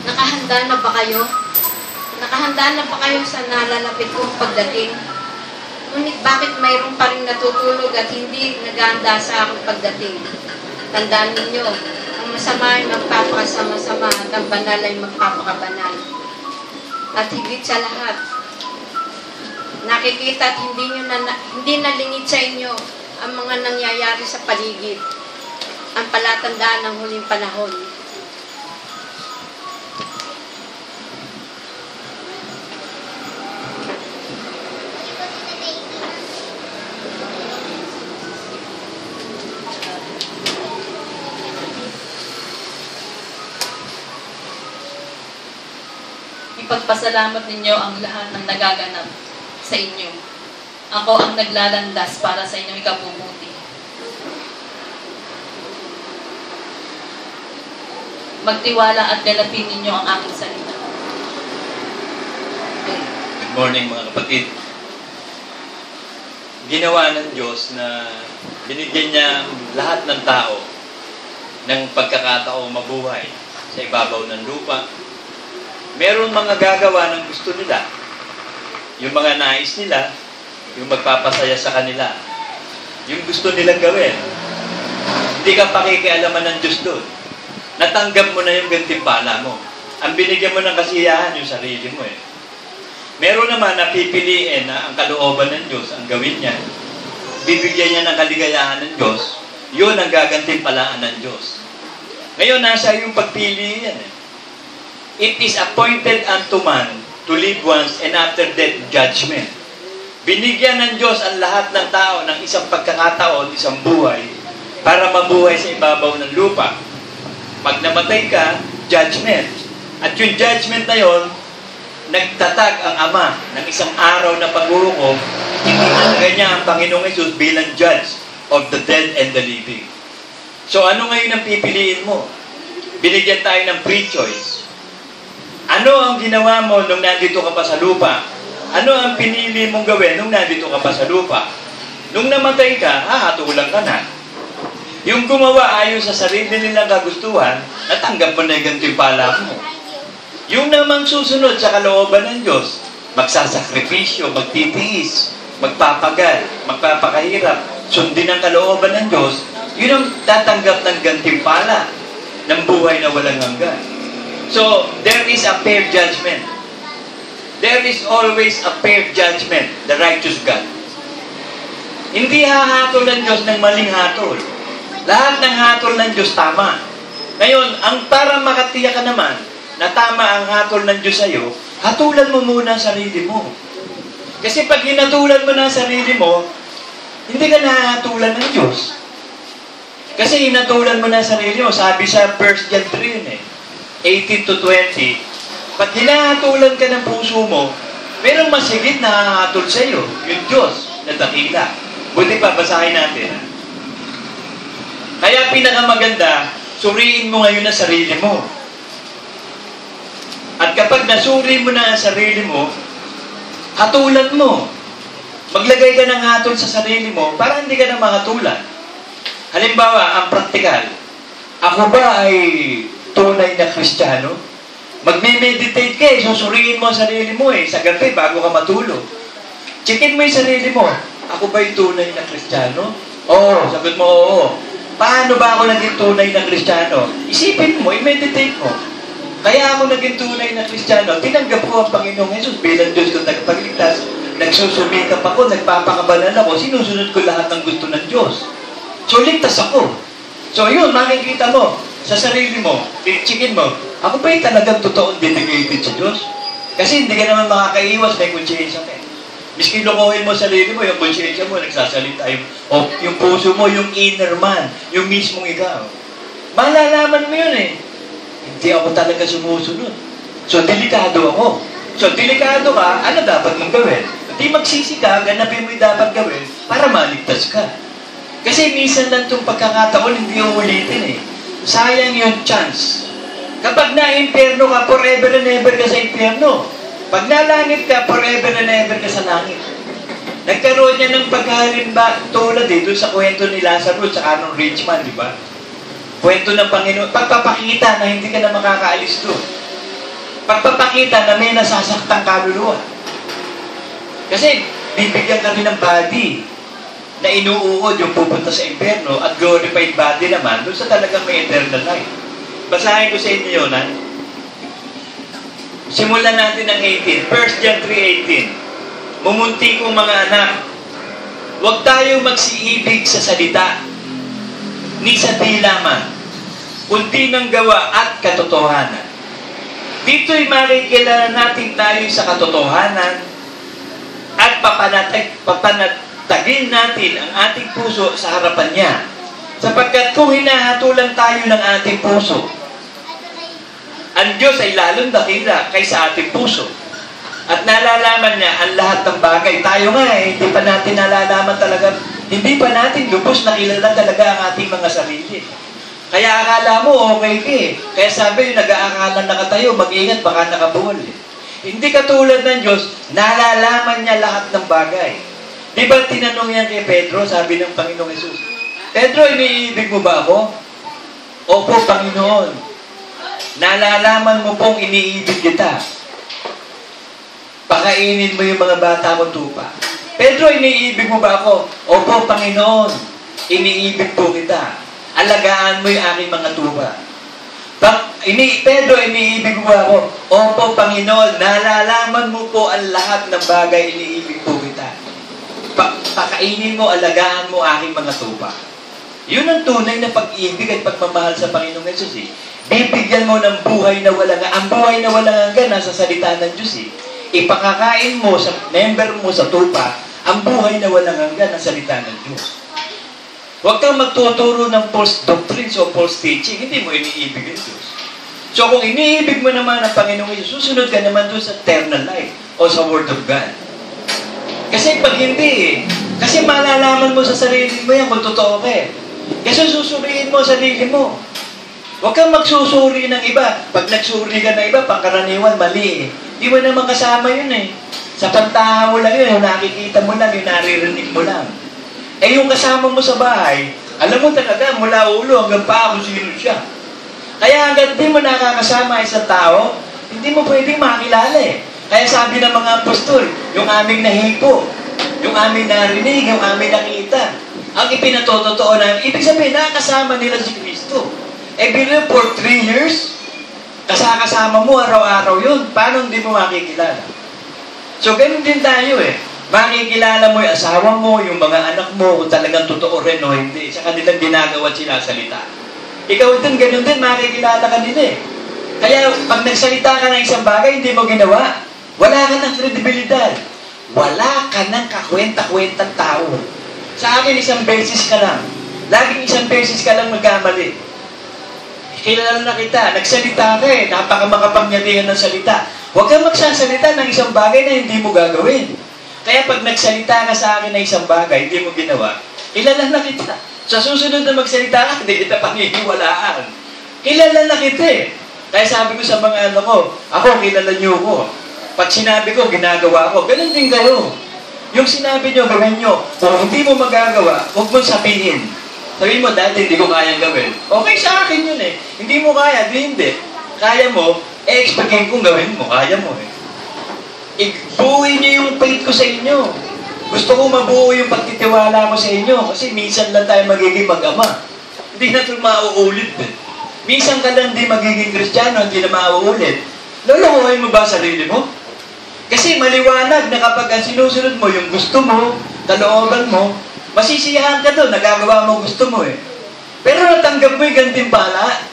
Nakahanda na ba kayo? Nakahanda na ba kayo sa nalalapit kong pagdating? Ngunit bakit mayroon pa rin natutulog at hindi naghahanda sa aking pagdating? Tandaan ninyo, ang masama ay magpapakasama-sama at ang banal ay magpapakabanal. At higit sa lahat, nakikita at hindi nalingid sa inyo ang mga nangyayari sa paligid, ang palatandaan ng huling panahon. Ipagpasalamat ninyo ang lahat ng nagaganap sa inyo. Ako ang naglalandas para sa inyong ikabubuti. Magtiwala at galapin ninyo ang aking salita. Good morning mga kapatid. Ginawa ng Diyos na binigyan niya lahat ng tao ng pagkakataong mabuhay sa ibabaw ng lupa. Meron mga gagawa ng gusto nila. Yung mga nais nila, yung magpapasaya sa kanila. Yung gusto nilang gawin. Hindi ka pakikialaman ng Diyos doon. Natanggap mo na yung gantimpala mo. Ang binigyan mo ng kasiyahan yung sarili mo eh. Meron naman na pipiliin na ang kalooban ng Diyos ang gawin niya. Bibigyan niya ng kaligayahan ng Diyos. Yun ang gagantimpalaan ng Diyos. Ngayon, nasa yung pagpili yan eh. It is appointed unto man to live once and after death judgment. Binigyan ng Diyos ang lahat ng tao ng isang pagkakataon, isang buhay, para mabuhay sa ibabaw ng lupa. Pag namatay ka, judgment. At yung judgment na yon, nagtatag ang Ama ng isang araw na paghuhukom, itinalaga niya ang Panginoong Hesus bilang judge of the dead and the living. So ano ngayon ang pipiliin mo? Binigyan tayo ng free choice. Ano ang ginawa mo nung nandito ka pa sa lupa? Ano ang pinili mong gawin nung nandito ka pa sa lupa? Nung namatay ka, hahatulan ka na. Yung gumawa ayon sa sarili nilang kagustuhan, natanggap mo na yung gantimpala mo. Yung namang susunod sa kalooban ng Diyos, magsasakripisyo, magtitiis, magpapagal, magpapakahirap, sundin ang kalooban ng Diyos, yun ang tatanggap ng gantimpala ng buhay na walang hanggan. So, there is a fair judgment. There is always a fair judgment, the righteous God. Hindi hahatol ng Diyos ng maling hatol. Lahat ng hatol ng Diyos tama. Ngayon, ang para makatiyak ka naman na tama ang hatol ng Diyos sa'yo, hatulan mo muna ang sarili mo. Kasi pag hinatulan mo na ang sarili mo, hindi ka nahatulan ng Diyos. Kasi hinatulan mo na ang sarili mo. Sabi sa 1 John 3 yun eh. 18 to 20, pag hinahatulan ka ng puso mo, merong mas higit na hahatol sa iyo, yung Diyos na dakila. Buti pa, basahin natin. Kaya pinakamaganda, suriin mo ngayon ang sarili mo. At kapag nasuri mo na ang sarili mo, hatulan mo. Maglagay ka ng hatol sa sarili mo para hindi ka na mahatulan. Halimbawa, ang praktikal, ako ba ay tunay na Kristiyano? Magme-meditate ka eh, susuriin mo ang sarili mo eh, sa gabi bago ka matulog. Checkin mo yung sarili mo. Ako ba'y tunay na Kristiyano? Oo, sagot mo oo. Paano ba ako naging tunay na Kristiyano? Isipin mo, i-meditate mo. Kaya ako naging tunay na Kristiyano, tinanggap ko ang Panginoong Hesus bilang Diyos ko tagapagligtas. Nagsusumikap ako, nagpapakabalan ako, sinusunod ko lahat ng gusto ng Diyos. So, ligtas ako. So, yun, makikita mo sa sarili mo, chikin mo, ako ba yung talagang totoong dedicated sa Diyos? Kasi hindi ka naman makakaiwas, may konsyensya ka. Miski lokohin mo sarili mo, yung konsyensya mo, nagsasalita yung puso mo, yung inner man, yung mismong ikaw. Malalaman mo yun eh. Hindi ako talaga sumusunod. So, delikado ako. So, delikado ka, ano dapat mong gawin? Hindi magsisi ka, ganapin mo yung dapat gawin para maligtas ka. Kasi minsan lang itong pagkakataon, hindi uulitin eh. Sayang yung chance. Kapag na-impyerno ka, forever and ever ka sa impyerno. Pag nalangit ka, forever and ever ka sa langit. Nagkaroon niya ng paghalimba tulad dito sa kwento ni Lazarus sa kanong rich man, di ba? Kwento ng Panginoon, pagpapakita na hindi ka na makakaalis doon. Pagpapakita na may nasasaktang kaluluwa. Kasi, bibigyan ka rin ng body na inuukod yung pupunta sa impyerno at glorified body naman doon sa talagang may eternal life. Basahin ko sa inyo yun, ha? Simulan natin ang 18. 1 John 3:18. Mumunti kong mga anak, huwag tayo magsiibig sa salita, ni sa dilaman, kundi ng gawa at katotohanan. Dito'y makikilala natin tayo sa katotohanan at papanatagin natin ang ating puso sa harapan niya. Sapagkat kung hinahatulan tayo ng ating puso, ang Diyos ay lalong dakila kaysa ating puso. At nalalaman niya ang lahat ng bagay. Tayo nga hindi pa natin nalalaman talaga, hindi pa natin lubos na kilala talaga ang ating mga sarili. Kaya akala mo okay ka eh. Kaya sabi yung nag-aakalan na ka tayo, mag-ingat baka nakabuhol eh. Hindi katulad ng Diyos, nalalaman niya lahat ng bagay. Di ba tinanong yan kay Pedro, sabi ng Panginoong Jesus, Pedro, iniibig mo ba ako? Opo, Panginoon. Nalalaman mo pong iniibig kita. Pakainin mo yung mga bata mo tupa. Pedro, iniibig mo ba ako? Opo, Panginoon. Iniibig po kita. Alagaan mo yung aking mga tupa. Pedro, iniibig mo ba ako? Opo, Panginoon. Nalalaman mo po ang lahat ng bagay, iniibig po kita. Pakainin mo, alagaan mo aking mga tupa. Yun ang tunay na pag-ibig at pagmamahal sa Panginoong Jesus eh. Bibigyan mo ng buhay na walang ang buhay na walang hanggan nasa salita ng Diyos eh. Ipakakain mo sa member mo sa tupa ang buhay na walang hanggan ng salita ng Diyos. Huwag kang magtuturo ng false doctrines o false teaching. Hindi mo iniibig ang Diyos. So kung iniibig mo naman ang Panginoong Jesus, susunod ka naman doon sa eternal life o sa Word of God. Kasi pag hindi kasi malalaman mo sa sarili mo yan kung totoo ka eh. Kasi susuriin mo sarili mo. Huwag kang magsusuri ng iba. Pag nagsuri ka ng iba, pangkaraniwan, mali eh. Di mo naman kasama yun eh. Sa pantahan mo lang yun, yung nakikita mo lang, yung naririnig mo lang. Eh yung kasama mo sa bahay, alam mo talaga, mula ulo hanggang paa kung sino siya. Kaya hanggang di mo nakakasama isang tao, hindi mo pwedeng makilala eh. Kaya sabi ng mga apostol, yung aming nahipo, yung aming narinig, yung aming nakita, ang ipinatotoo namin, ibig sabihin, nakakasama nila si Kristo. Eh, bilang for 3 years, kasama mo araw-araw yun. Paano hindi mo makikilala? So, ganun din tayo eh. Makikilala mo yung asawa mo, yung mga anak mo, kung talagang totoo rin o hindi. Sa kanilang ginagawa at sinasalita. Ikaw din, ganun din, makikilala ka din eh. Kaya, pag nagsalita ka ng isang bagay, hindi mo ginawa, wala ka ng kredibilidad. Wala ka ng kakwenta-kwentang tao. Sa akin, isang beses ka lang. Laging isang beses ka lang magkamali. Kilala na kita, nagsalita ka eh, napakamakapangyarihan ng salita. Huwag kang magsasalita ng isang bagay na hindi mo gagawin. Kaya pag nagsalita ka sa akin ng isang bagay, hindi mo ginawa, kilala na kita. Sa susunod na magsalita ka, hindi kita paniniwalaan. Kilala na kita eh. Kaya sabi ko sa mga ano ko, ako, kilala niyo ko. Pag sinabi ko, ginagawa ko. Ganun din kayo. Yung sinabi niyo, gawin niyo. Kung hindi mo magagawa, huwag mong sabihin. Sabihin mo, dati hindi ko kayang gawin. Okay sa akin yun eh. Hindi mo kaya, hindi. Kaya mo, expectin kong gawin mo. Kaya mo eh. Buuin niyo yung faith ko sa inyo. Gusto ko mabuo yung pagtitiwala mo sa inyo. Kasi minsan lang tayo magiging mag-ama. Hindi na ito mauulit eh. Minsan ka lang di magiging Kristiyano, hindi na mauulit. Lolokohin mo ba sarili mo? Kasi maliwanag na kapag ang sinusunod mo, yung gusto mo, kalooban mo, masisiyahan ka doon, nagagawa mo gusto mo eh. Pero natanggap mo yung gantimpala.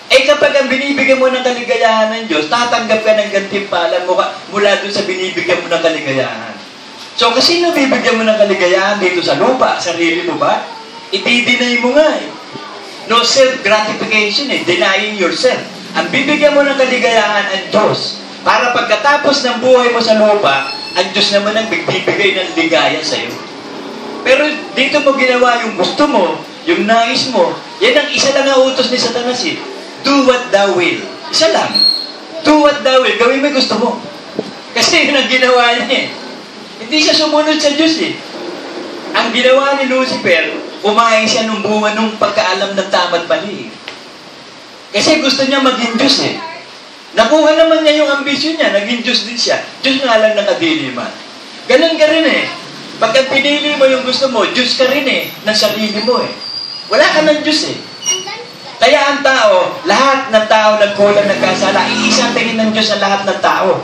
Eh kapag ang binibigyan mo ng kaligayahan ng Diyos, tatanggap ka ng gantimpala mula doon sa binibigyan mo ng kaligayahan. So kasi sino bibigyan mo ng kaligayahan dito sa lupa? Sarili mo ba? I-deny mo nga eh. No self-gratification eh, denying yourself. Ang bibigyan mo ng kaligayahan ang Diyos. Para pagkatapos ng buhay mo sa lupa, ang Diyos naman ang magbibigay ng ligaya sa iyo. Pero dito mo ginawa yung gusto mo, yung nais mo, yan ang isa lang ang utos ni Satanas eh. Do what thou will. Isa lang. Do what thou will. Gawin mo yung gusto mo. Kasi yun ang ginawa niya eh. Hindi siya sumunod sa Diyos eh. Ang ginawa ni Lucifer, kumain siya nung bunga nung pagkaalam ng tama at mali. Kasi gusto niya maging Diyos eh. Nakuha naman niya yung ambisyon niya, naging Diyos din siya. Diyos nga lang nakadiliman. Ganun ka rin eh. Pagka pinili mo yung gusto mo, Diyos ka rin eh, ng sarili mo eh. Wala ka ng Diyos eh. Kaya ang tao, lahat ng tao nagkulang, nagkasala, iisang tingin ng Diyos sa lahat ng tao.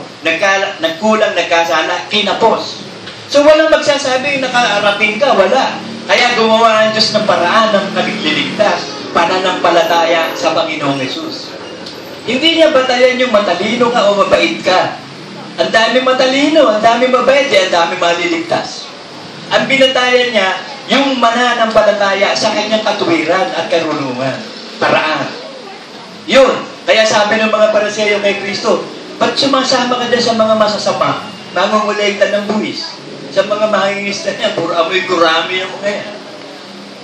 Nagkulang, nagkasala, kinapos. So walang magsasabi, nakarating ka, wala. Kaya gumawa ang Diyos ng paraan ng nagliligtas, pananampalataya sa Panginoong Yesus. Hindi niya batayan yung matalino ka o mabait ka. Ang dami matalino, ang dami mabait, ang dami maliligtas. Ang binatayan niya, yung mananampalataya sa kanyang katuwiran at karunungan. Paraan. Yun. Kaya sabi ng mga Pariseo kay Kristo, ba't sumasama ka dyan sa mga masasama? Mangungulekta ng buwis. Sa mga mahingista niya, puro amoy gurami yung mga yan.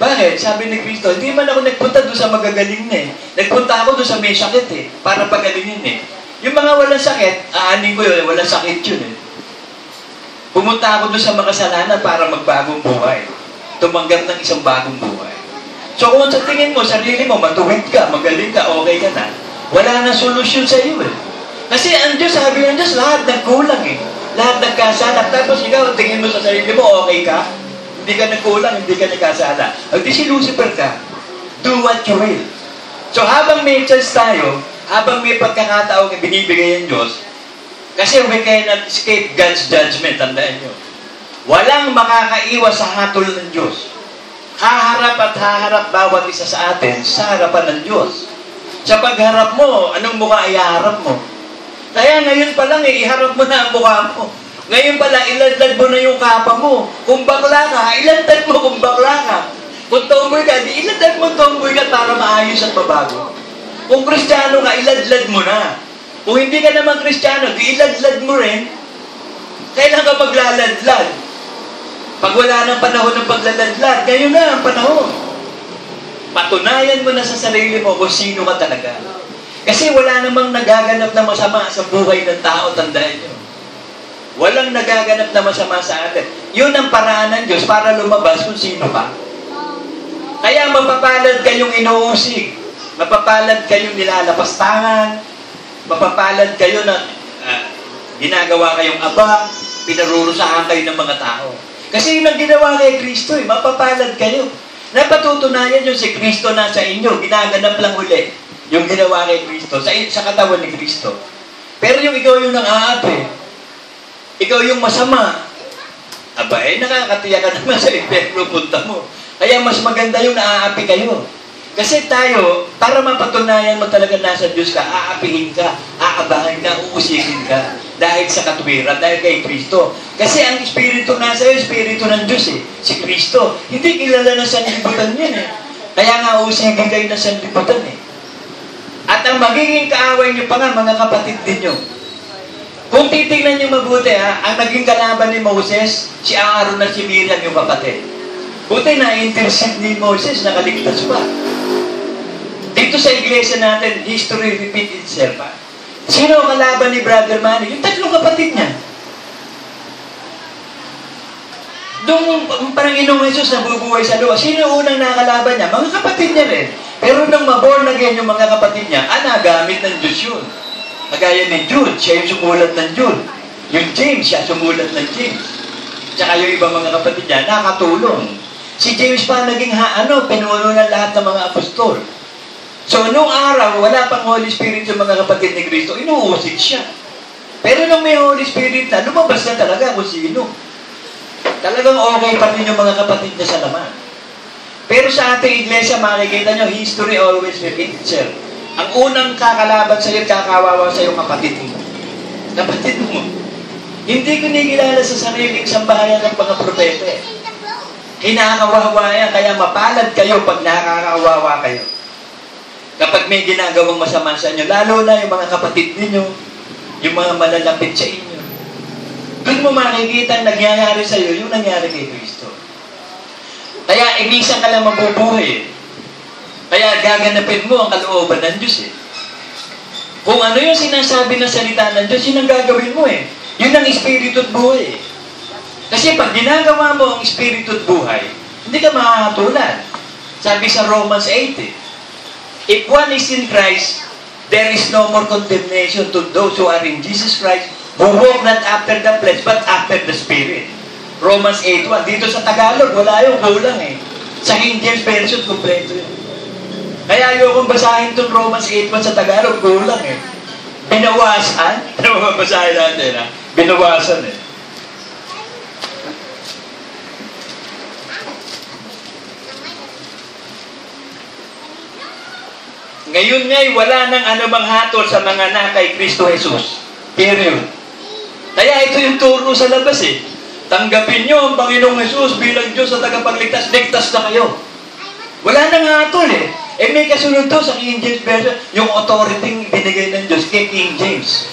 Bakit? Sabi ni Kristo, hindi man ako nagpunta doon sa magagaling na eh. Nagpunta ako doon sa may sakit eh, para pagalingin eh. Yung mga walang sakit, aanin ko yun, walang sakit yun eh. Pumunta ako doon sa makasalanan para magbagong buhay. Tumanggap ng isang bagong buhay. So kung sa tingin mo, sarili mo, matuwid ka, magaling ka, okay ka na, wala na solusyon sa iyo eh. Kasi ang Diyos, sabi ng Diyos, lahat nagkulang eh. Lahat nagkasala. Tapos ikaw, tingin mo sa sarili mo, okay ka? Hindi ka nagkulang, hindi ka nagkasala. Di si Lucifer ka. Do what you will. So habang may chance tayo, habang may pagkakataong binibigay ng Diyos, kasi we cannot escape God's judgment, tandaan nyo. Walang makakaiwas sa hatol ng Diyos. Haharap at haharap bawat isa sa atin sa harapan ng Diyos. Sa pagharap mo, anong mukha iharap mo? Kaya ngayon pa lang, iharap mo na ang mukha mo. Ngayon pala, iladlad mo na yung kapa mo. Kung bakla ka, iladlad mo kung bakla ka. Kung tomboy ka, di iladlad mo tomboy ka para maayos at mabago. Kung Kristiyano ka, iladlad mo na. Kung hindi ka naman Kristiyano, di iladlad mo rin. Kailan ka maglaladlad? Pag wala ng panahon ng paglaladlad, ngayon na ang panahon. Patunayan mo na sa sarili mo kung sino ka talaga. Kasi wala namang nagaganap na masama sa buhay ng tao, tandaan nyo. Walang nagaganap na masama sa atin. Yun ang paraan ng Diyos para lumabas kung sino ka. Kaya mapapalad kayong inuusig. Mapapalad kayong nilalapastangan. Mapapalad kayo na ginagawa kayong abang. Pinarurusahan kayo ng mga tao. Kasi yun ang ginawa kay Kristo eh. Mapapalad kayo. Napatutunayan yung si Kristo na sa inyo. Ginaganap lang uli. Yung ginawa kay Kristo. Sa katawan ni Kristo. Pero yung ikaw yung nang-aapi. Ikaw yung masama. Aba, nakakatiya ka naman sa impyerno punta mo. Kaya mas maganda yung naaapi kayo. Kasi tayo, para mapatunayan mo talaga nasa Diyos ka, aapihin ka, aabahan ka, uusigin ka. Dahil sa katuwiran, dahil kay Kristo. Kasi ang Espiritu nasa iyo, Espiritu ng Diyos eh. Si Kristo. Hindi kilala na sanlibutan yan eh. Kaya nga uusigin kayo na sanlibutan eh. At ang magiging kaaway niyo pa nga, mga kapatid ninyo. Kung titignan niyo mabuti ang naging kalaban ni Moses, si Aaron at si Miriam yung kapatid. Buti na intercede ni Moses, nakaligtas pa. Dito sa iglesia natin, history repeat itself. Sino ang kalaban ni Brother Manny? Yung tatlong kapatid niya. Doon parang Panginoong Jesus nabubuhay sa luwa. Sino yung unang nakalaban niya? Mga kapatid niya rin. Pero nung maborn again yung mga kapatid niya, nagamit ng Diyos yun. Kagaya ni Jude, siya yung sumulat ng Jude. Yung James, siya sumulat ng James. Tsaka yung ibang mga kapatid niya, nakatulong. Si James pa naging pinuno ng lahat ng mga apostol. So, nung araw, wala pang Holy Spirit yung mga kapatid ni Kristo, inuusig siya. Pero nung may Holy Spirit na, lumabas na talaga kung sino. Talagang okay pa rin yung mga kapatid niya sa laman. Pero sa ating iglesia, makikita nyo, history always repeats itself. Ang unang kakalaban sa'yo at kakawawa sa'yo, kapatid mo. Kapatid mo. Hindi ko nikilala sa sariling sambahayan ng mga propeta eh. Kinakawawa yan, kaya mapalad kayo pag nakakawawa kayo. Kapag may ginagawang masama sa inyo, lalo na yung mga kapatid ninyo, yung mga malalapit sa inyo. Doon mo makikita ang nangyayari sa iyo, yung nangyari kay Kristo. Kaya minsan ka lang mabubuhay. Kaya gaganapin mo ang kalooban ng Diyos eh. Kung ano yung sinasabi ng salita ng Diyos, yun ang gagawin mo eh. Yun ang espiritu at buhay eh. Kasi pag ginagawa mo ang espiritu at buhay, hindi ka makakatulad. Sabi sa Romans 8 eh. If one is in Christ, there is no more condemnation to those who are in Jesus Christ, who walk not after the flesh, but after the Spirit. Romans 8:1. Dito sa Tagalog, wala yung kulang eh. Sa King James Version, kompleto yun. Kaya ayokong basahin itong Romans 8:1 sa Tagalog, kulang eh. Binawasan? Ano ba basahin natin ha? Binawasan eh. Ngayon nga'y wala nang anumang hatol sa mga na kay Kristo Jesus. Period. Kaya ito yung turo sa labas eh. Tanggapin nyo ang Panginoong Jesus bilang Diyos sa tagapagligtas. Ligtas na kayo. Wala nang hatol eh. May kasunod to sa King James Version, yung authority binigay ng Diyos kay King James.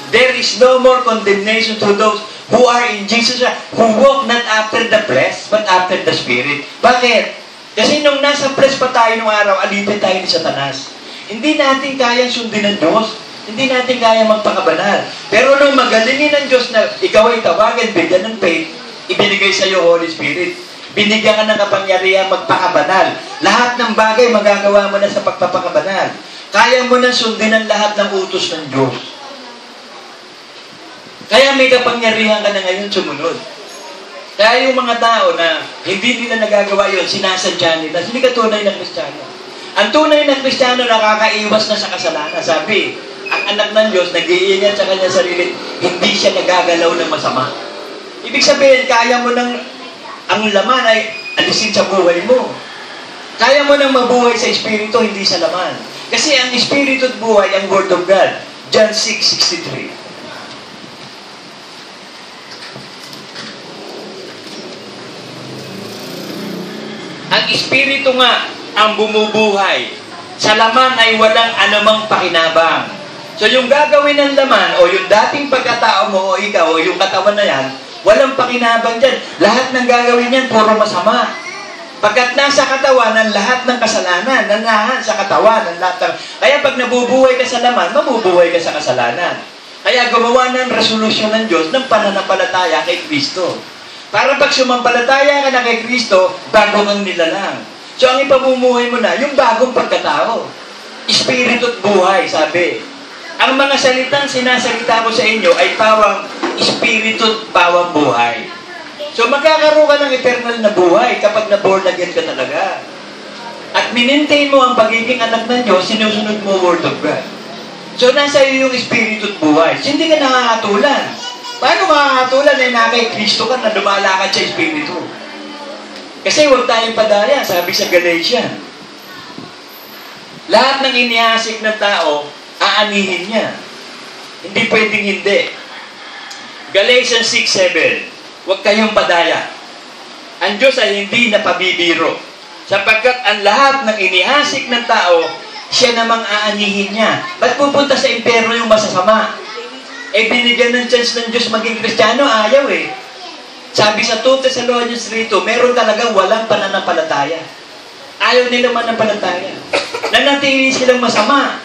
There is no more condemnation to those who are in Jesus, who walk not after the flesh, but after the Spirit. Bakit? Kasi nung nasa flesh pa tayo nung araw, alipin tayo ni Satanas. Hindi natin kayang sundin ng Diyos. Hindi natin kayang magpakabanal. Pero nung magalingin ng Diyos na ikaw ay tawagan, bigyan ng faith, ibinigay sa iyo Holy Spirit. Binigyan ka ng kapangyarihan magpakabanal. Lahat ng bagay magagawa mo na sa pagpapakabanal. Kaya mo na sundin ang lahat ng utos ng Diyos. Kaya may kapangyarihan ka na ngayon sumunod. Kaya yung mga tao na hindi nila nagagawa yun, sinasadya nila. Hindi ka tunay na Kristiyano. Ang tunay na Kristiyano nakakaiwas na sa kasalanan. Sabi, ang anak ng Diyos, nag-iingat sa kanyang sarili, hindi siya nagagalaw ng masama. Ibig sabihin, kaya mo nang, ang laman ay alisin sa buhay mo. Kaya mo nang mabuhay sa Espiritu, hindi sa laman. Kasi ang Espiritu at buhay, ang Word of God. John 6:63. Ang Espiritu nga, ang bumubuhay. Sa laman ay walang anumang pakinabang. So yung gagawin ng laman o yung dating pagkatao mo o ikaw o yung katawan na yan, walang pakinabang dyan. Lahat ng gagawin yan, puro masama. Pagkat nasa katawan ng lahat ng kasalanan, nanahan sa katawan ng lahat ng... Kaya pag nabubuhay ka sa laman, mabubuhay ka sa kasalanan. Kaya gumawa ng resolusyon ng Diyos ng pananampalataya kay Kristo. Para pag sumampalataya ka na kay Kristo, bago kang nilalang. So, ang ipamumuhay mo na, yung bagong pagkatao. Espiritu at buhay, sabi. Ang mga salitang sinasalita ko sa inyo ay pawang espiritu at pawang buhay. So, magkakaroon ka ng eternal na buhay kapag na-born again ka talaga. At minintain mo ang pagiging anak ng Diyos, sinusunod mo Word of God. So, nasa iyo yung espiritu at buhay. So, hindi ka nakakatulan. Paano makakatulan eh na kay Kristo ka na lumalakad sa espiritu? Kasi huwag tayong padaya, sabi sa Galatians. Lahat ng inihasik ng tao, aanihin niya. Hindi pwedeng hindi. Galatians 6:7. Huwag kayong padaya. Ang Diyos ay hindi napabibiro. Sapagkat ang lahat ng inihasik ng tao, siya namang aanihin niya. Ba't pupunta sa impyerno yung masasama? Binigyan ng chance ng Diyos maging Kristiyano, ayaw eh. Sabi sa 2 Thessalonians 3:2, meron talagang walang pananampalataya. Ayaw nila manampalataya. Nanatili silang masama.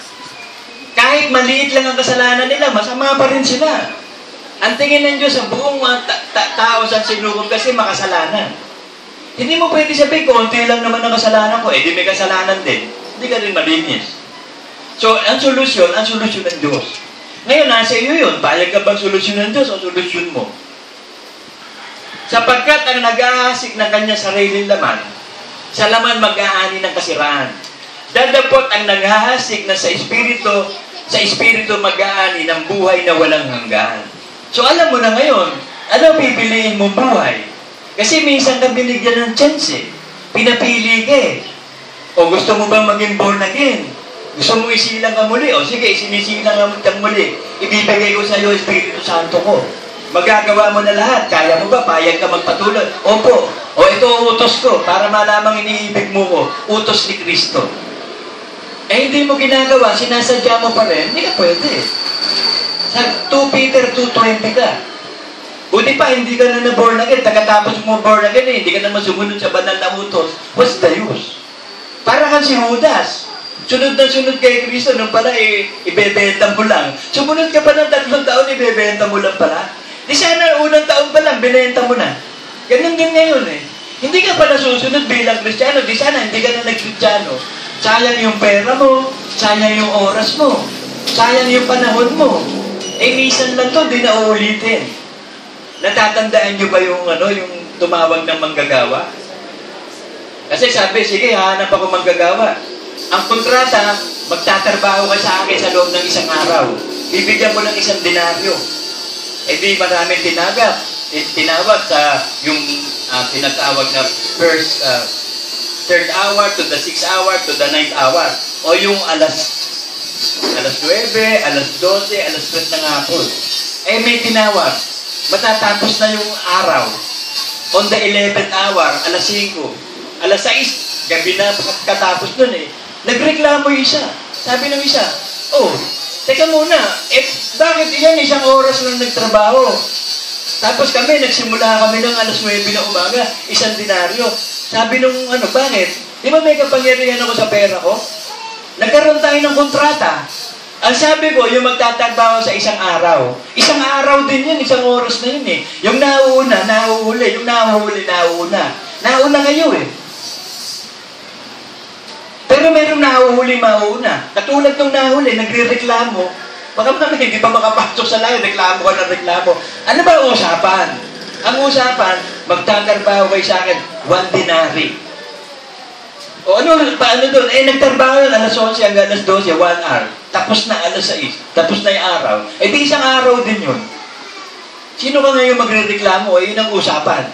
Kahit maliit lang ang kasalanan nila, masama pa rin sila. Ang tingin ng Diyos, ang buong tao sa sinugod kasi makasalanan. Hindi mo pwede sabihin, konti lang naman ang kasalanan ko, di may kasalanan din. Hindi ka rin malinis. So, ang solusyon ng Diyos. Ngayon, nasa iyo yun. Payag ka bang solusyon ng Diyos o solusyon mo? Sapagkat ang nag-ahasik ng kanya sariling laman, sa laman mag-aani ng kasiraan. Dadapot ang naghahasik na sa espiritu mag-aani ng buhay na walang hanggan. So alam mo na ngayon, ano pipiliin mong buhay? Kasi minsan ka binigyan ng chance eh. Pinapili ka eh. O gusto mo bang maging born again? Gusto mo isilang ka muli? O sige, sinisilang kang muli. Ibibigay ko sa iyo Espiritu Santo ko. Magagawa mo na lahat. Kaya mo ba? Payag ka magpatuloy? Opo. O ito utos ko para malamang iniibig mo ko. Utos ni Kristo. Hindi mo ginagawa, sinasadya mo pa rin, hindi ka pwede. Sa 2 Peter 2:20 ka. Buti pa, hindi ka na born again. Tagatapos mo born again hindi ka naman sumunod sa banal na utos. What's the use? Para kang si Judas. Sunod na sunod kay Kristo, nung pala ibebenta mo lang. Sumunod ka pa ng 3 taon, ibebenta mo lang pala. Di sana unang taon pa lang, binenta mo na. Ganun din ngayon eh. Hindi ka pa nasusunod bilang Kristiyano. Di sana hindi ka na nag-Kristiyano. Sayang yung pera mo, sayang yung oras mo, sayang yung panahon mo. Eh, minsan lang to, di na uulitin. Natatandaan nyo ba yung, yung tumawag ng manggagawa? Kasi sabi, sige, hahanap ako manggagawa. Ang kontrata, magtatrabaho ka sa akin sa loob ng isang araw. Bibigyan mo ng 1 denaryo. Eh di maraming tinawag sa yung tinatawag na first, third hour to the 6th hour to the 9th hour. O yung alas 9, alas 12, alas 3 ng hapon. Eh may tinawag. Matatapos na yung araw. On the 11th hour, alas 5, alas 6, gabi na katapos nun eh. Nagreklamo yung isa. Sabi ng isa, oh, teka muna, bakit yan 1 oras lang nagtrabaho? Tapos nagsimula kami ng alas 9 na umaga, 1 denaryo. Sabi nung bakit? Di ba may kapangyarihan ako sa pera ko? Nagkaroon tayo ng kontrata. Ang sabi ko, yung magtatrabaho sa 1 araw. 1 araw din yun, 1 oras na yun eh. Yung nauuna, nauhuli. Yung nahuhuli, nauuna. Nauna kayo eh. Pero merong nahuhuli, mauuna. Katulad nung nahuli, nagre-reklamo. Baka naman hindi pa makapasok sa layo, reklamo ka ng reklamo. Ano ba ang usapan? Ang usapan, magtatrabaho kayo sa akin, 1 denary. O paano doon? Nagtrabaho yun, alas 11 hanggang alas 12, 1 hour. Tapos na alas 6, tapos na yung araw. Di 1 araw din yun. Sino ka ngayon magre-reklamo? Yun ang usapan.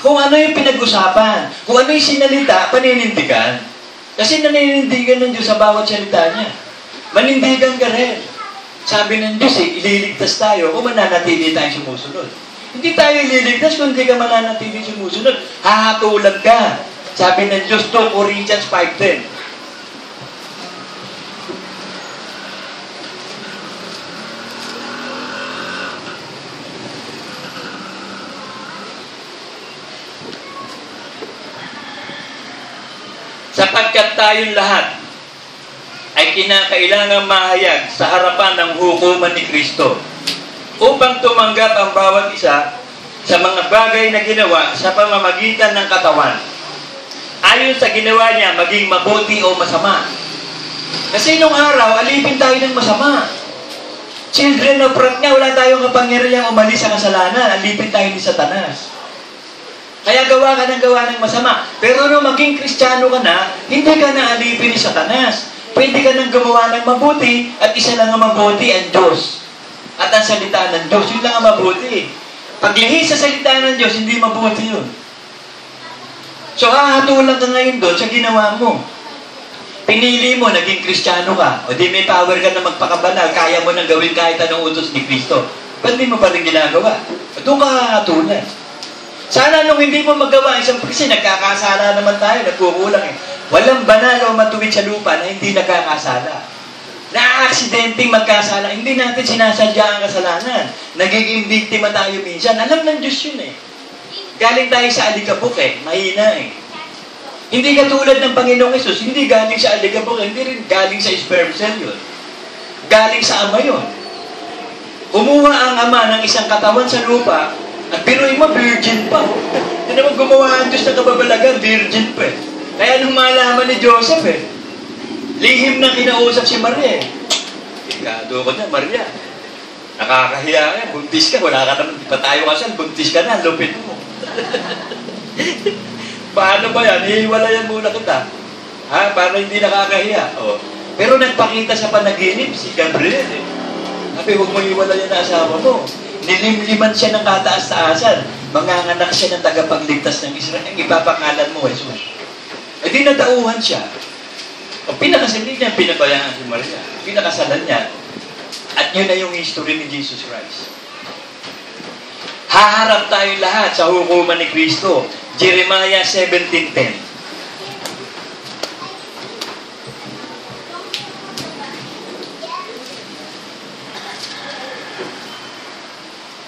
Kung ano yung pinag-usapan, kung ano yung sinalita, paninindigan. Kasi naninindigan ng Diyos sa bawat salita niya. Manindigan ka rin. Sabi ng Diyos ililigtas tayo kung mananatili tayo sumusunod. Hindi tayo ililigtas kung hindi ka mananatili sumusunod. Hahatulan ka. Sabi ng Diyos, 2 Corinthians 5:10. Sapagkat tayong lahat ay kinakailangang mahayag sa harapan ng hukuman ni Kristo upang tumanggap ang bawat isa sa mga bagay na ginawa sa pamamagitan ng katawan. Ayon sa ginawa niya, maging mabuti o masama. Kasi nung araw, alipin tayo ng masama. Children of wrath nga, wala tayong kapangyarihang umalis sa kasalanan. Alipin tayo ni Satanas. Kaya gawa ka ng masama. Pero nung maging Kristiyano ka na, hindi ka na alipin ni Satanas. Pwede ka nang gumawa ng mabuti at isa lang ang mabuti, ang Diyos. At ang salita ng Diyos, yun lang ang mabuti. Paglihis sa salita ng Diyos, hindi mabuti yun. So, hahatulan ka ngayon doon sa ginawa mo. Pinili mo, naging Kristiyano ka. O di may power ka na magpakabanal, kaya mo nang gawin kahit anong utos ni Kristo. Ba't di mo pa rin ginagawa? Doon ka hahatulan. Sana nung hindi mo magawa, isang kasi nagkakasala naman tayo, nagkukulang eh. Walang banal o matuwid sa lupa na hindi nagkakasala. Na-aksidenteng magkasala, hindi natin sinasadya ang kasalanan. Nagiging biktima tayo minsan. Alam ng Diyos yun eh. Galing tayo sa alikabok eh. Mahina eh. Hindi katulad ng Panginoong Hesus, hindi galing sa alikabok, hindi rin galing sa sperm cell yun. Galing sa Ama yun. Kumuha ang Ama ng isang katawan sa lupa, at biruin mo, virgin pa. Hindi naman gumawa ang Diyos ng kababalagan, virgin pa eh. Kaya nung malaman ni Joseph eh, lihim na kinausap si Maria eh. Ikado ko na, Maria. Nakakahiya ka, buntis ka, wala ka naman, di pa tayo kasal, buntis ka na, lupit mo. Paano ba yan? Hihiwalayan muna kita. Ha? Paano hindi nakakahiya? Oh. Pero nagpakita sa panaginip si Gabriel eh. Sabi, huwag mo hiwalayan na asawa mo. Nilimliman siya ng kataas-taasan. Manganganak siya ng tagapagligtas ng Israel. Ang ipapangalan mo, Jesus. E di natauhan siya. O pinakasalan niya, pinabayaan si Maria. Pinakasalan niya. At yun na yung history ni Jesus Christ. Haharap tayo lahat sa hukuman ni Kristo. Jeremiah 17:10.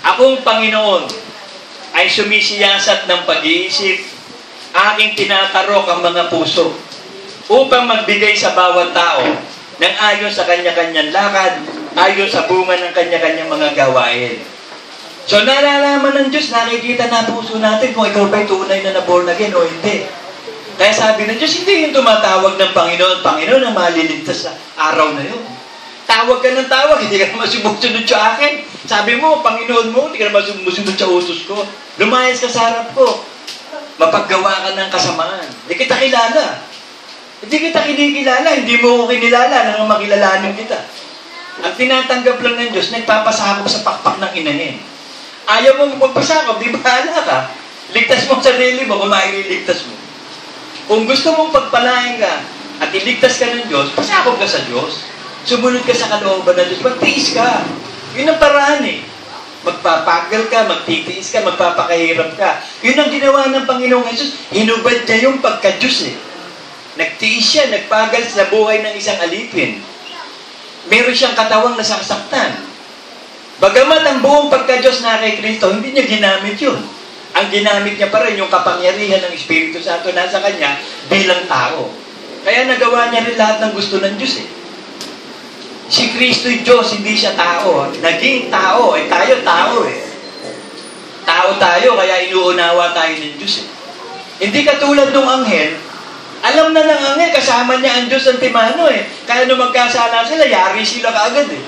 Akong Panginoon ay sumisiyasat ng pag-iisip, aking tinatarok ang mga puso upang magbigay sa bawat tao ng ayon sa kanya-kanyang lakad, ayon sa bunga ng kanya-kanyang mga gawain. So nalalaman ng Diyos, nakikita na puso natin kung ikaw ba'y tunay na born again o hindi. Kaya sabi ng Diyos, hindi yung tumatawag ng Panginoon, Panginoon ang maliligtas sa araw na yun. Tawag ka ng tawag, hindi ka naman sumusunod sa akin. Sabi mo, Panginoon mo, hindi ka naman sumusunod sa utos ko. Lumayas ka sa harap ko. Mapaggawa ka ng kasamaan. Hindi kita kilala. Hindi kita kinikilala, hindi mo ko kinilala nang makilalanin kita. Ang tinatanggap lang ng Diyos, nagpapasakop sa pakpak ng inahin. Ayaw mo magpasakop, di bahala ka. Ligtas mo ang sarili mo kung maililigtas mo. Kung gusto mong pagpalain ka at iligtas ka ng Diyos, pasakop ka sa Diyos. Sumunod ka sa kalooban ng Diyos. Magtiis ka. Yun ang paraan eh. Magpapagal ka, magtitiis ka, magpapakahirap ka. Yun ang ginawa ng Panginoong Jesus. Hinubad niya yung pagka-Diyos eh. Nagtiis siya, nagpagal sa buhay ng isang alipin. Meron siyang katawang nasasaktan. Bagamat ang buong pagka-Diyos na kay Kristo, hindi niya ginamit yun. Ang ginamit niya pa rin yung kapangyarihan ng Espiritu Santo nasa kanya bilang tao. Kaya nagawa niya rin lahat ng gusto ng Diyos eh. Si Kristo'y Diyos, hindi siya tao. Naging tao, eh tayo tao eh. Tao tayo, kaya inuunawa tayo ng Diyos eh. Hindi katulad ng anghel, alam na ng anghel, kasama niya ang Diyos Antimano eh. Kaya nung magkasala sila, yari sila kaagad eh.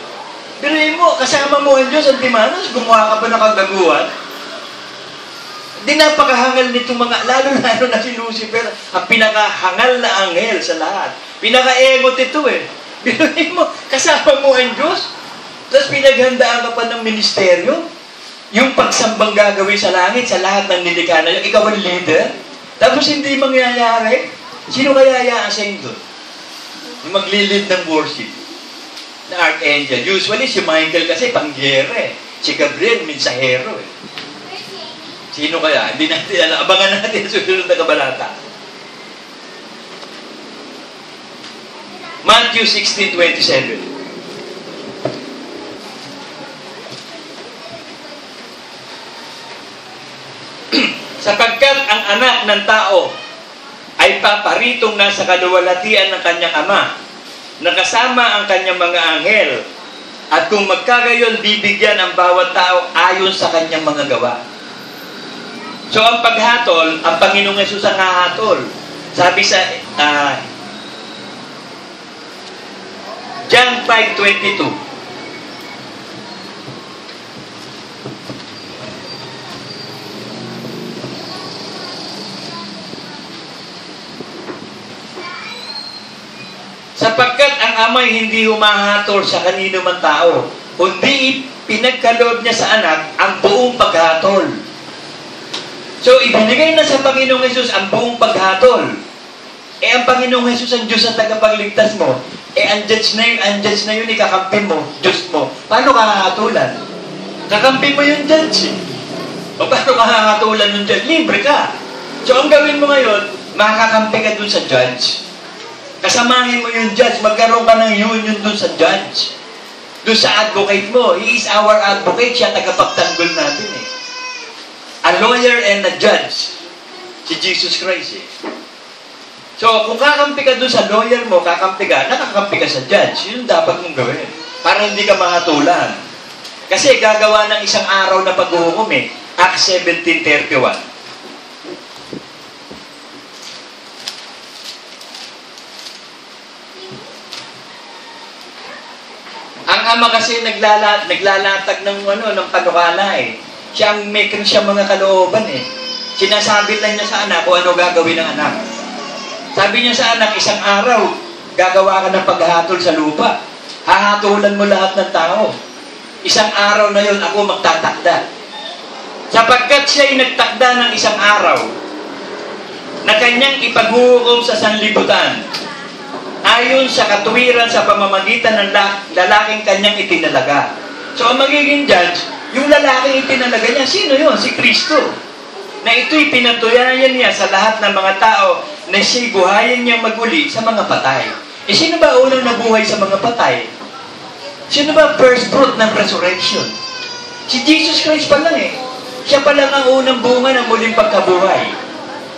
Pero mo, kasama mo ang Diyos Antimano, gumawa ka pa ng kagaguhan. Hindi napakahangal nitong mga, lalo-lalo na si Lucifer, ang pinakahangal na anghel sa lahat. Pinaka-engot ito eh. Biruin mo, kasama mo ang Diyos, tapos pinaghandaan ka pa ng ministeryo, yung pagsambang gagawin sa langit, sa lahat ng nilikha na yun, ikaw ang leader, tapos hindi mangyayari, sino kaya i-assign doon? Yung magli-lead ng worship, na archangel. Usually, si Michael kasi pangyere, si Gabriel, minsahero eh. Sino kaya? Hindi natin alam. Abangan natin sa susunod na kabanata. Matthew 16:27. Sapagkat ang anak ng tao ay paparitong nasa kaluwalhatian ng kanyang ama, nakasama ang kanyang mga anghel, at kung magkagayon, bibigyan ang bawat tao ayon sa kanyang mga gawa. So, ang paghatol, ang Panginoong Yesus ang hahatol. Sabi sa John 5:22. Sapagkat ang ama'y hindi humahatol sa kanino man tao, kundi pinagkaloob niya sa anak ang buong paghatol. So, ibinigay na sa Panginoong Hesus ang buong paghatol. Ang Panginoong Hesus ang Diyos at tagapagligtas mo. Ang judge na yun, ikakampi mo, Diyos mo. Paano kakahatulan? Kakampi mo yung judge. O paano kakahatulan yung judge? Libre ka. So, ang gawin mo ngayon, makakampi ka dun sa judge. Kasamahin mo yung judge, magkaroon ka ng union dun sa judge. Dun sa advocate mo. He is our advocate, siya tagapagtanggol natin eh. A lawyer and a judge. Si Jesus Christ eh. So, kung kakampi ka doon sa lawyer mo, kakampi ka, nakakampi ka sa judge. Yun dapat mong gawin. Para hindi ka mahatulan. Kasi gagawa ng isang araw na paghuhukom eh. Acts 17:31. Ang ama kasi naglalatag ng panukala eh. Siya ang maker siya mga kalooban eh. Sinasabi lang niya sa anak kung ano gagawin ng anak. Sabi niya sa anak, isang araw, gagawa ka ng paghahatol sa lupa. Hahatulan mo lahat ng tao. Isang araw na yun, ako magtatakda. Sapagkat siya'y nagtakda ng isang araw na kanyang ipaghuhukom sa sanlibutan ayon sa katuwiran sa pamamagitan ng lalaking kanyang itinalaga. So, ang magiging judge, yung lalaking itinalaga niya, sino yun? Si Kristo. Na ito'y pinatunayan niya sa lahat ng mga tao na siya'y buhayin niya maguli sa mga patay. Eh, sino ba unang nabuhay sa mga patay? Sino ba first fruit ng resurrection? Si Jesus Christ pa lang eh. Siya pa lang ang unang bunga ng muling pagkabuhay.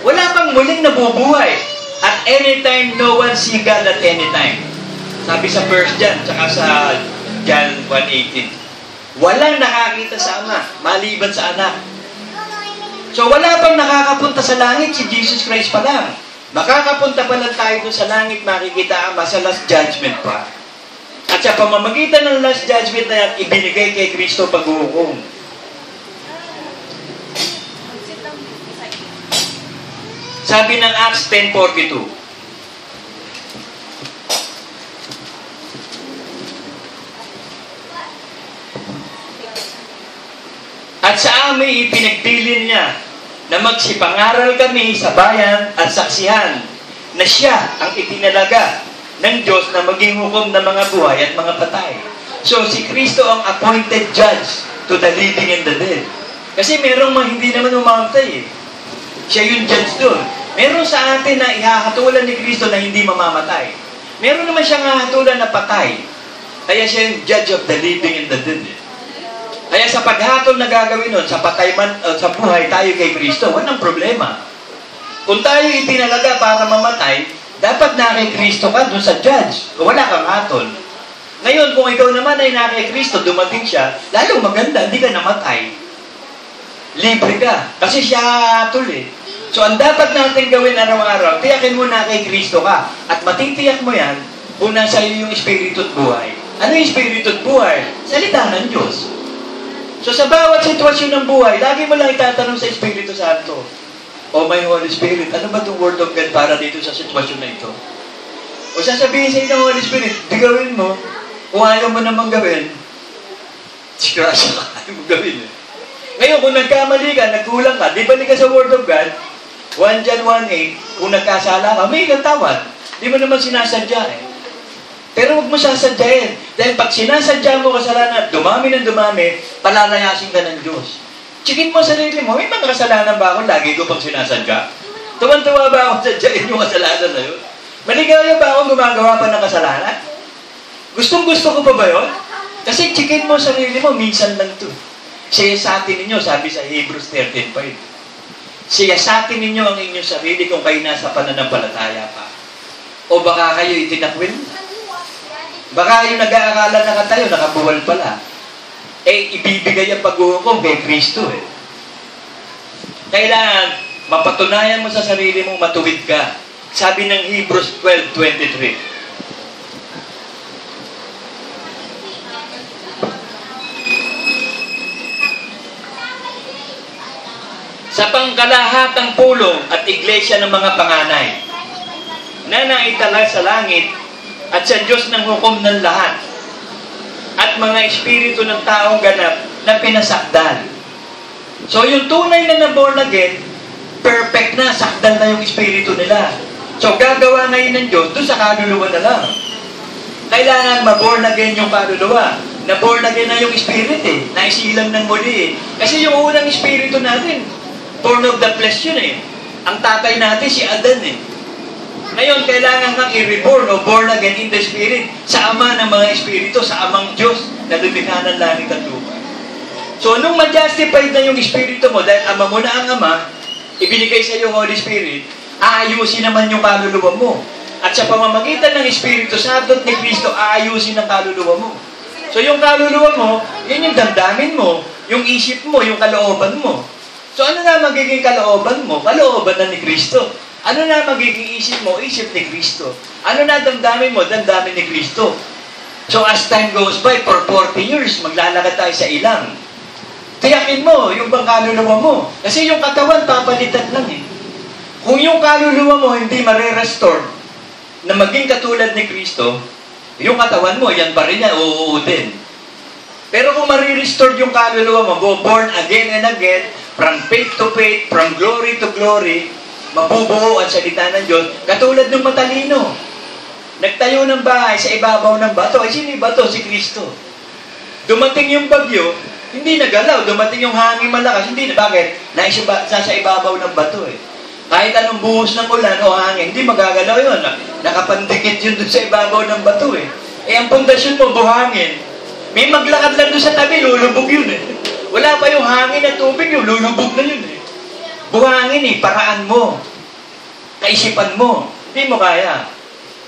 Wala pang muling nabubuhay. At anytime, no one see God at anytime. Sabi sa 1 John, tsaka sa John 1:18. Walang nakakita sa Ama, maliban sa Anak. So wala pang nakakapunta sa langit, si Jesus Christ pa lang. Makakapunta pa lang tayo dun sa langit, makikita ang sa last judgment pa. At sa pamamagitan ng last judgment na yan, ibinigay kay Kristo paghuhukom. Sabi ng Acts 10:42. At sa amin ipinagpili niya na magsipangaral kami sa bayan at saksihan na siya ang itinalaga ng Diyos na maging hukom ng mga buhay at mga patay. So, si Kristo ang appointed judge to the living and the dead. Kasi merong hindi naman umamatay eh. Siya yung judge doon. Meron sa atin na ihahatulan ni Kristo na hindi mamamatay. Meron naman siyang hahatulan na patay. Kaya siya yung judge of the living and the dead. Kaya sa paghatol na gagawin nun, sa patay man, sa buhay, tayo kay Kristo, walang problema. Kung tayo itinalaga para mamatay, dapat na kay Kristo ka doon sa judge. Kung wala kang hatol. Ngayon, kung ikaw naman ay na kay Kristo, dumating siya, lalong maganda, hindi ka namatay. Libre ka. Kasi siya hatol eh. So, ang dapat natin gawin araw-araw, tiyakin mo na kay Kristo ka. At matitiyak mo yan kung nasa iyo yung Espiritu at buhay. Ano yung Espiritu at buhay? Salita ng Diyos. So, sa bawat sitwasyon ng buhay, lagi mo lang itatanong sa Espiritu Santo, O my Holy Spirit, ano ba itong Word of God para dito sa sitwasyon na ito? O sasabihin sa inyo ng Holy Spirit, di gawin mo. Kung ayaw mo namang gawin, disgrasya ka, ayaw mo gawin eh. Ngayon, kung nagkamali ka, nagkulang ka, di balik ka sa Word of God, 1 John 1:8, kung nagkasala ka, may tawad. Di mo naman sinasadya eh. Pero huwag mo sasadyain. Dahil pag sinasadya mo kasalanan, dumami ng dumami, palalayasin ka ng Diyos. Chikin mo sarili mo, may mga kasalanan ba ako? Lagi ko pang sinasadya? Tuwan-tuwa ba ako sadyain yung kasalanan na yun? Maligaya ba ako gumagawa pa ng kasalanan? Gustong-gusto ko pa ba yun? Kasi chikin mo sarili mo, minsan lang ito. Siyasatin ninyo, sabi sa Hebrews 13:5. Siyasatin ninyo ang inyong sarili kung kayo nasa pananampalataya pa. O baka kayo itinakwil na. Baka yung nag-aaralan na tayo, nakabuwal pala. Eh, ibibigay ang paghuhukom kay Kristo eh. Kailangan, mapatunayan mo sa sarili mong matuwid ka. Sabi ng Hebrews 12:23. Sa pangkalahatang pulong at iglesia ng mga panganay, na naitala sa langit at sa Diyos ng hukom ng lahat, at mga espiritu ng taong ganap na pinasakdal. So, yung tunay na born again, perfect na, sakdal na yung espiritu nila. So, gagawa ngayon ng Diyos, doon sa kaluluwa na lang. Kailangan ma-born again yung kaluluwa. Na-born again na yung spirit eh. Naisilang ng muli eh. Kasi yung unang espiritu natin, born of the flesh yun eh. Ang tatay natin, si Adan eh. Ngayon, kailangan kang i-reborn o born again in the Spirit sa Ama ng mga Espiritu, sa Amang Diyos na lumikha ng langit at lupa. So, nung ma-justified na yung Espiritu mo, dahil Ama mo na ang Ama, ibinigay sa iyo Holy Spirit, aayusin naman yung kaluluwa mo. At sa pamamagitan ng Espiritu Santo at ni Kristo, aayusin ang kaluluwa mo. So, yung kaluluwa mo, yun yung damdamin mo, yung isip mo, yung kalooban mo. So, ano na magiging kalooban mo? Kalooban na ni Kristo. Ano na magiging isip mo? Isip ni Kristo. Ano na damdamin mo? Damdamin ni Kristo. So as time goes by, for 40 years, maglalakad tayo sa ilang. Tiyakin mo yung bang kaluluwa mo. Kasi yung katawan, papalitan lang eh. Kung yung kaluluwa mo hindi marerestore na maging katulad ni Kristo, yung katawan mo, yan pa rin yan, uuudin. Pero kung marirestore yung kaluluwa mo, born again and again, from faith to faith, from glory to glory, mabubuo ang salita ng Diyos, katulad ng matalino. Nagtayo ng bahay sa ibabaw ng bato. Ay, sino yung bato? Si Kristo. Dumating yung bagyo, hindi nagalaw. Dumating yung hangin malakas, hindi na. Bakit? Nasa ibabaw ng bato eh. Kahit anong buhos ng ulan o hangin, hindi magagalaw yun. Nakapandikit yun dun sa ibabaw ng bato eh. Eh, ang pundasyon mo, buhangin. May maglakad lang doon sa tabi, lulubog yun eh. Wala pa yung hangin at tubig yun, lulubog na yun eh. Buhangin eh, paraan mo. Kaisipan mo. Hindi mo kaya.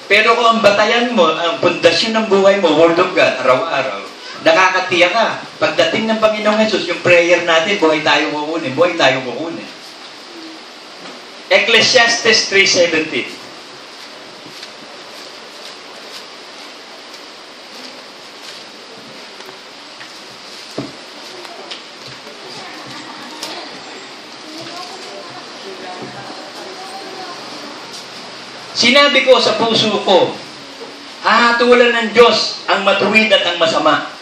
Pero kung ang batayan mo, ang pundasyon ng buhay mo, Word of God, araw-araw, nakakatiya ka. Pagdating ng Panginoong Jesus, yung prayer natin, buhay tayong kukunin. Buhay tayong kukunin. Ecclesiastes 3:17. Sinabi ko sa puso ko, hahatulan ng Diyos ang matuwid at ang masama,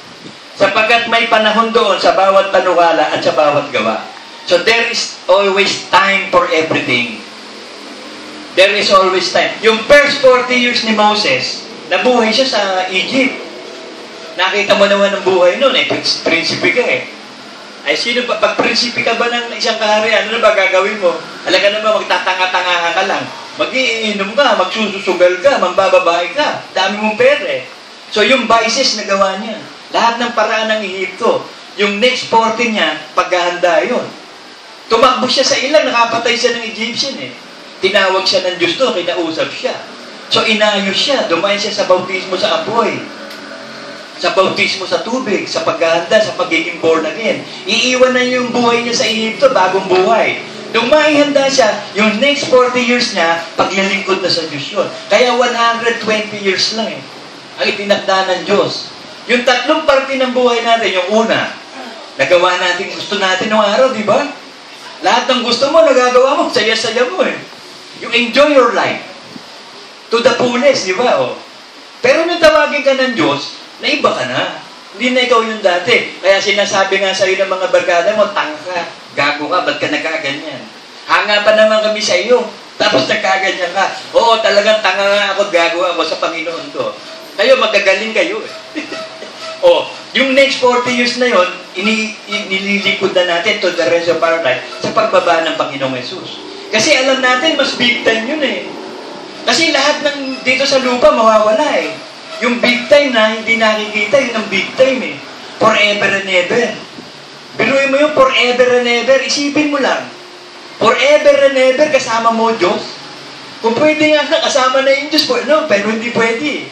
sapagkat may panahon doon sa bawat panukala at sa bawat gawa. So there is always time for everything. There is always time. Yung first 40 years ni Moses, nabuhay siya sa Egypt. Nakita mo naman ang buhay noon, prinsipe ka eh. Ay sino ba, pag prinsipe ka ba ng isang kaharian, ano ba gagawin mo? Alaga naman, magtatanga-tanga ka lang. Mag-iinom ka, magsususugal ka, mambababae ka. Dami mong pera eh. So yung vices na gawa niya, lahat ng paraan ng Ehipto, yung next 40 niya, paghahanda yun. Tumakbo siya sa ilang, nakapatay siya ng Egyptian eh. Tinawag siya ng Diyos to, kinausap siya. So inayos siya, dumayan siya sa bautismo sa apoy. Sa bautismo sa tubig, sa paghahanda, sa pagiging born again. Iiwan na yung buhay niya sa Ehipto, bagong buhay. Nung maihanda siya, yung next 40 years niya, paglilingkod na sa Diyos yun. Kaya 120 years lang eh. Ang itinakda ng Diyos. Yung tatlong parte ng buhay natin, yung una, nagawa natin, gusto natin ng araw, di ba? Lahat ng gusto mo, nagagawa mo, saya-saya mo eh. You enjoy your life. To the fullest, di ba? Oh. Pero nung tawagin ka ng Diyos, naiba ka na. Hindi na ikaw yung dati. Kaya sinasabi nga sa'yo ng mga barkada mo, tanga ka, gago ka, ba't ka nagkaganyan? Hanga pa naman kami sa iyo, tapos nagkaganyan ka. Oo, talagang tanga nga ako, gago ako sa Panginoon ko. Kayo, magagaling kayo eh. O, yung next 40 years na yon, nililikod na natin to the rest of our life sa pagbaba ng Panginoong Jesus. Kasi alam natin, mas big time yun eh. Kasi lahat ng dito sa lupa mawawala eh. Yung big time na hindi nakikita, yun ang big time eh. Forever and ever. Biruin mo yung forever and ever, isipin mo lang. Forever and ever, kasama mo Diyos. Kung pwede nga kasama na yung Diyos, no, pero hindi pwede.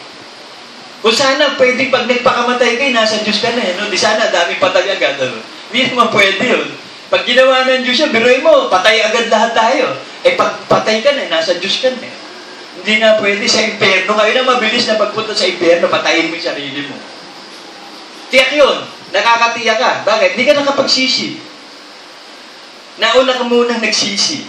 Kung sana pwede pag nagpakamatay kayo, nasa Diyos ka na eh. No? Di sana, daming patay agad. No? Hindi naman pwede yun. Pag ginawa ng Diyos yun, biruin mo, patay agad lahat tayo. Eh pag patay ka na, nasa Diyos ka na eh. Hindi na pwede sa impyerno. Kayo na mabilis na pagpunta sa impyerno, patayin mo yung sarili mo. Tiyak yun. Nakakatiyak ka. Bakit? Hindi ka nakapagsisi. Nauna ka munang nagsisi.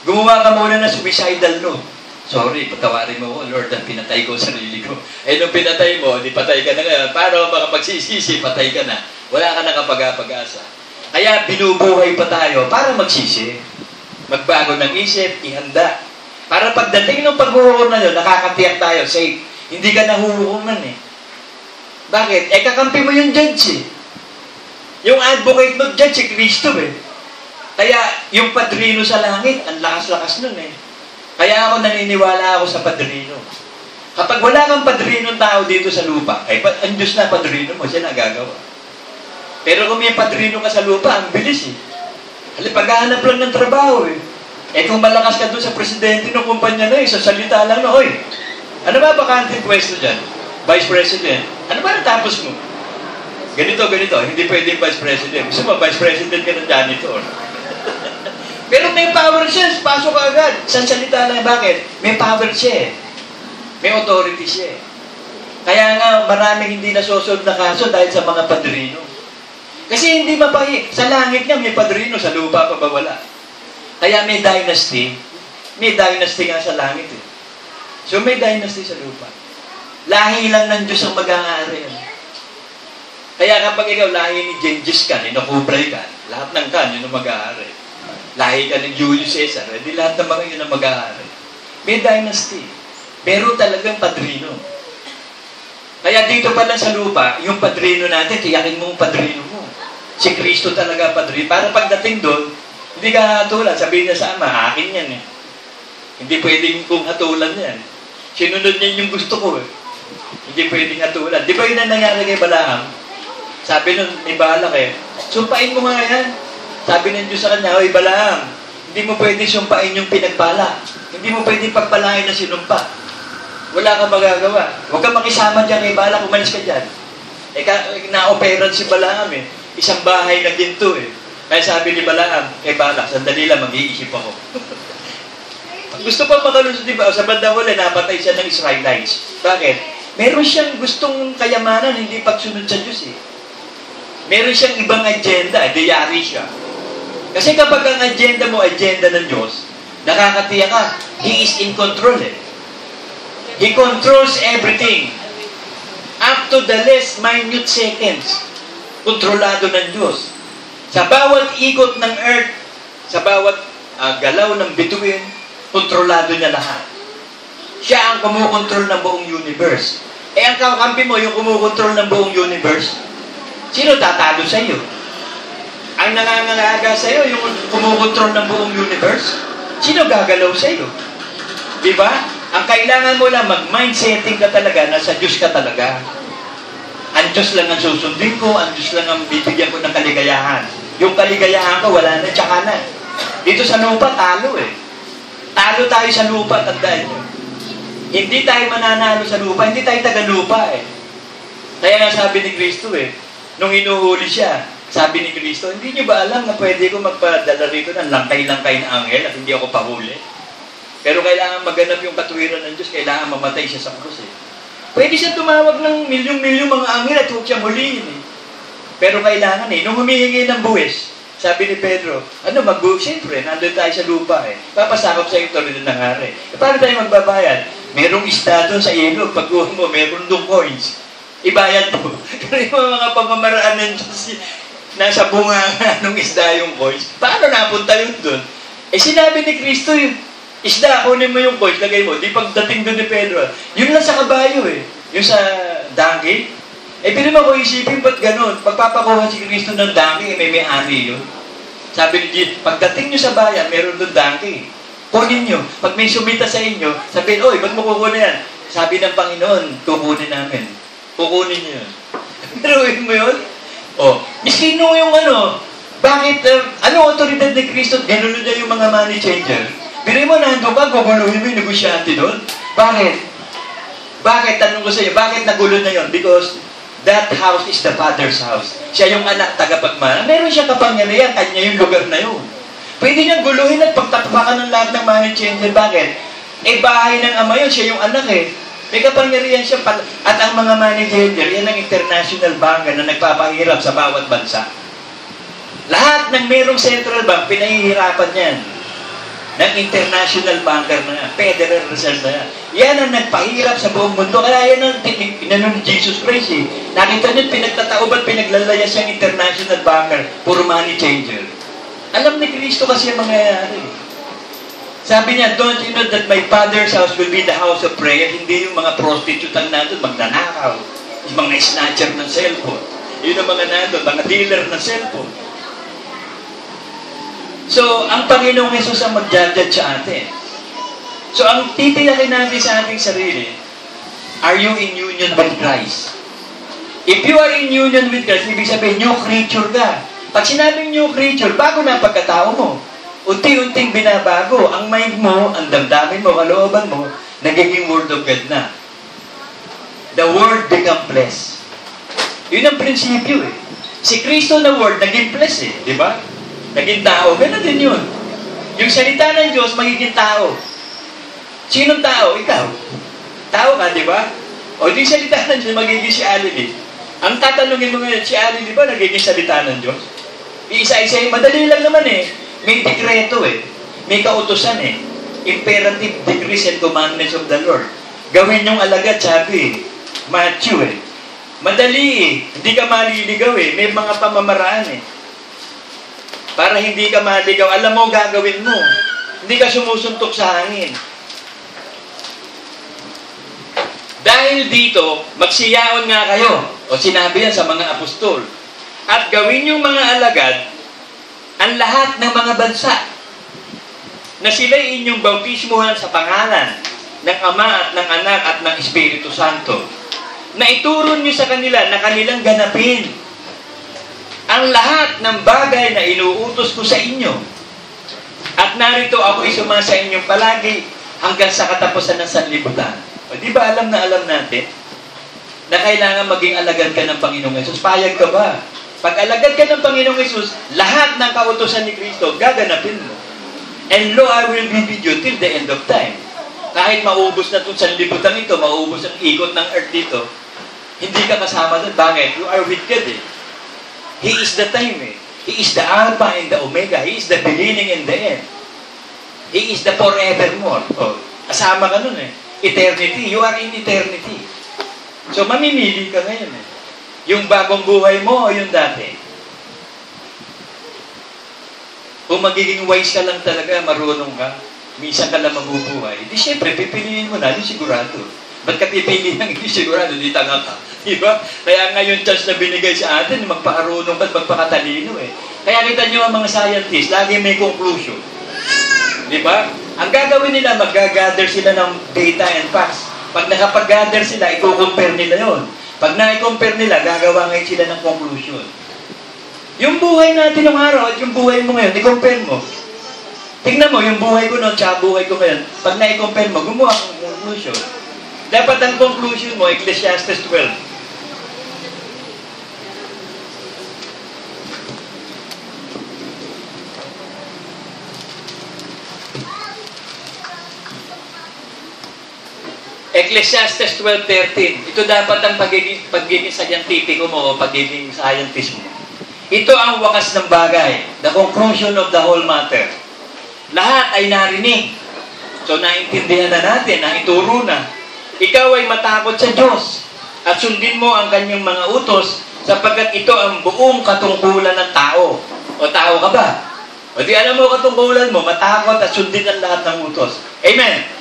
Gumawa ka muna ng suicidal note. Sorry, patawarin mo ko, Lord, ang pinatay ko sarili ko. Eh, nung pinatay mo, di patay ka na ngayon. Paano makapagsisisi, patay ka na. Wala ka na kapag-asa. Kaya binubuhay pa tayo para magsisi. Magbago ng isip, ihanda. Para pagdating ng paghuhukom na yun, nakakatiyak tayo, safe. Hindi ka nahuhukuman eh. Bakit? Eh, kakampi mo yung judge eh. Yung advocate mo, judge, si Kristo eh. Kaya, yung padrino sa langit, ang lakas-lakas nun eh. Kaya ako naniniwala ako sa padrino. Kapag wala kang padrino tao dito sa lupa, ay ang Diyos na padrino mo, siya nagagawa. Pero kung may padrino ka sa lupa, ang bilis eh. Paghahanap lang ng trabaho eh. Eh kung malakas ka doon sa presidente ng kumpanya na eh, sa salita lang na, oy, ano ba bakanting pwesto dyan? Vice President. Ano ba natapos mo? Ganito, hindi pwedeng Vice President. Gusto mo, Vice President ka ng janitor. Pero may power siya, pasok ka agad. Sa salita lang, bakit? May power siya eh. May authority siya eh. Kaya nga, maraming hindi nasosolve na kaso dahil sa mga padrino. Kasi hindi mapahi. Sa langit nga, may padrino. Sa lupa pa ba wala? Kaya may dynasty. May dynasty nga sa langit eh. So may dynasty sa lupa. Lahi lang ng Diyos ang mag-aari. Kaya kapag ikaw lahi ni Genghis Khan, inakubray ka, lahat ng Khan, yun ang mag-aari. Lahi ka ni Julius Caesar, hindi lahat ng mga yun ang mag-aari. May dynasty. Pero talagang padrino. Kaya dito pala sa lupa, yung padrino natin, tiyakin mo yung padrino mo. Si Kristo talaga padrino. Para pagdating doon, hindi ka hatulan. Sabihin niya sa Ama, akin yan eh. Hindi pwedeng kong hatulan yan. Sinunod niya yung gusto ko eh. Hindi pwedeng hatulan. Di ba yun ang nangyari kay Balaam? Sabi nun ni Balak eh, sumpain mo nga yan. Sabi ng Diyos sa kanya, oy Balaam, hindi mo pwedeng sumpain yung pinagpala. Hindi mo pwedeng pagpalain na sinumpa. Wala kang magagawa. Huwag kang makisama dyan kay Balak, umalis ka dyan. Eh, na-operan si Balaam eh. Isang bahay na ginto eh. Kaya sabi ni Balaam, kay Balak, sandali lang, mag-iisip ako. Gusto pa makalusot, di ba? Sa bandang huli, napatay siya ng Israelites. Bakit? Meron siyang gustong kayamanan, hindi pagsunod sa Diyos eh. Meron siyang ibang agenda, diyari siya. Kasi kapag ang agenda mo, agenda ng Diyos, nakakatiya ka, He is in control eh. He controls everything. Up to the less minute seconds. Kontrolado ng Diyos. Sa bawat ikot ng earth, sa bawat galaw ng bituin, kontrolado niya lahat. Siya ang kumukontrol ng buong universe. Eh, ang kakampi mo, yung kumukontrol ng buong universe, sino tatalo sa iyo? Ang nangangalaga sa iyo, yung kumukontrol ng buong universe, sino gagalaw sa iyo? Di ba? Ang kailangan mo lang, mag-mind setting ka talaga, nasa Diyos ka talaga. Ang Diyos lang ang susundin ko, ang Diyos lang ang bibigyan ko ng kaligayahan. Yung kaligayahan ko, wala na, tsaka na. Dito sa lupa, talo eh. Talo tayo sa lupa, tandaan nyo. Hindi tayo mananalo sa lupa, hindi tayo taga-lupa eh. Kaya nga sabi ni Kristo eh, nung hinuhuli siya, sabi ni Kristo, hindi nyo ba alam na pwede ko magpadala rito ng langkay-langkay na anghel at hindi ako pahuli? Pero kailangan maganap yung katuwiran ng Diyos, kailangan mamatay siya sa krus eh. Pwede siya tumawag ng milyong-milyong mga anghel at huwag siyang huliin eh. Pero kailangan eh, nung humihingi ng buwis, sabi ni Pedro, mag-buwis? Siyempre, nandun tayo sa lupa eh. Papasakop sa ito rin ng hari. E paano tayo magbabayad? Merong isda doon sa ilog. Pag-uwi mo, meron doon coins. Ibayad mo. Pero yung mga pamamaraan ng Diyos, nasa bunga ng isda yung coins. Paano napunta yun doon? Eh sinabi ni Kristo yun, isda, kunin mo yung coins, lagay mo. Di pagdating doon ni Pedro, yun lang sa kabayo eh. Yung sa donkey. Eh, pili mo ko isipin, ba't ganun? Pagpapakuha si Kristo ng donkey, may may-ari yun. Sabi ni Jesus, pagdating nyo sa bayan, meron doon donkey. Kunin nyo. Pag may sumita sa inyo, sabihin, oy, ba't mo kukunin yan? Sabi ng Panginoon, kukunin namin. Kukunin nyo yun. Meron mo yun? O, miskino yung bakit, ano otoridad ni Kristo? Ganun niya yung mga money changer. Bili mo, nandun ka, guguluhin mo yung negosyante doon. Bakit? Bakit? Tanong ko sa iyo, bakit nagulo na yun? Because that house is the Father's house. Siya yung anak, tagapagmana. Meron siya kapangyarihan, kanya yung lugar na yun. Pwede niyang guluhin at pagtakpakan ng lahat ng money changer. Bakit? Eh, bahay ng ama yun, siya yung anak eh. May kapangyarihan siya. At ang mga money changer, yan ang international banker na nagpapahirap sa bawat bansa. Lahat ng merong central bank, pinahihirapan yan. Ng international banker na, Federal Reserve na. Yan ang nagpahirap sa buong mundo. Kaya yan ang inano ni Jesus Christ eh. Nakita niyo, pinagtatauban, pinaglalaya siyang international banker, puro money changer. Alam ni Kristo kasi ang mangyayari. Sabi niya, don't you know that my Father's house will be the house of prayer? Hindi yung mga prostitute ang nandun, magnanakaw. Yung mga snatcher ng cellphone. Yun ang mga nandun, mga dealer ng cellphone. So, ang Panginoong Jesus ang mag-judge sa atin. So, ang titiyakin natin sa ating sarili, are you in union with Christ? If you are in union with Christ, ibig sabihin, new creature ka. Pag sinabing new creature, bago na ang pagkatao mo. Unti-unting binabago. Ang mind mo, ang damdamin mo, kalooban mo, nagiging Word of God na. The Word become flesh. Yun ang prinsipyo eh. Si Kristo na Word, naging flesh eh. Di ba? Naging tao. Ganun din yun. Yung salita ng Diyos, magiging tao. Sinong tao? Ikaw. Tao ka, di ba? O di salita ng Diyos, magiging si Ali. Ang tatanungin mo ngayon, si Ali, di ba nagiging salita ng Diyos? Iisa-isa, madali lang naman eh. May dekreto eh. May kautusan eh. Imperative decrees and commandments of the Lord. Gawin yung alagad, sabi Matthew eh. Madali eh. Hindi ka maliligaw eh. May mga pamamaraan eh. Para hindi ka maligaw, alam mo, gagawin mo. Hindi ka sumusuntok sa hangin. Dahil dito, magsiyaon nga kayo. O sinabi yan sa mga apostol. At gawin yung mga alagad, ang lahat ng mga bansa, na sila'y inyong bautismuhan sa pangalan ng Ama at ng Anak at ng Espiritu Santo, na ituro nyo sa kanila na kanilang ganapin ang lahat ng bagay na inuutos ko sa inyo. At narito ako isuma sa inyong palagi hanggang sa katapusan ng sanlibutan. O di ba alam natin na kailangan maging alagad ka ng Panginoong Hesus? Payag ka ba? Pag alagad ka ng Panginoong Hesus, lahat ng kautusan ni Kristo, gaganapin mo. And lo, I will be with you till the end of time. Kahit maubos na itong sanlibutan ito, maubos ang ikot ng earth dito, hindi ka kasama doon. Bakit? You are with God eh. He is the time eh. He is the Alpha and the Omega. He is the beginning and the end. He is the forevermore. Oh, kasama ka nun eh. Eternity. You are in eternity. So, mamimili ka ngayon eh. Yung bagong buhay mo o yung dati. Kung magiging wise ka lang talaga, marunong ka, minsan ka lang mabubuhay, di syempre, pipiliin mo na, di sigurado. Ba't ka pipiliin ng hindi sigurado? Di tanga ka. Diba? Kaya nga yung chance na binigay sa atin, magpakarunong ka at magpakatalino eh. Kaya kita nyo ang mga scientists, lagi may conclusion. Diba? Ang gagawin nila, mag-gather sila ng data and facts. Pag nakapag-gather sila, i-compare nila yon. Pag na-compare nila, gagawa ngayon sila ng conclusion. Yung buhay natin ng araw at yung buhay mo ngayon, i-compare mo. Tingnan mo, yung buhay ko noon at buhay ko ngayon, pag na-compare mo, gumawa kang conclusion. Dapat ang conclusion mo, Ecclesiastes 12. Ecclesiastes 12:13. Ito dapat ang pagiging scientifico mo o pagiging scientist mo. Ito ang wakas ng bagay. The conclusion of the whole matter. Lahat ay narinig. So, naintindihan na natin, na ituro na. Ikaw ay matakot sa Diyos at sundin mo ang kanyang mga utos sapagkat ito ang buong katungkulan ng tao. O tao ka ba? O di alam mo katungkulan mo, matakot at sundin ang lahat ng utos. Amen.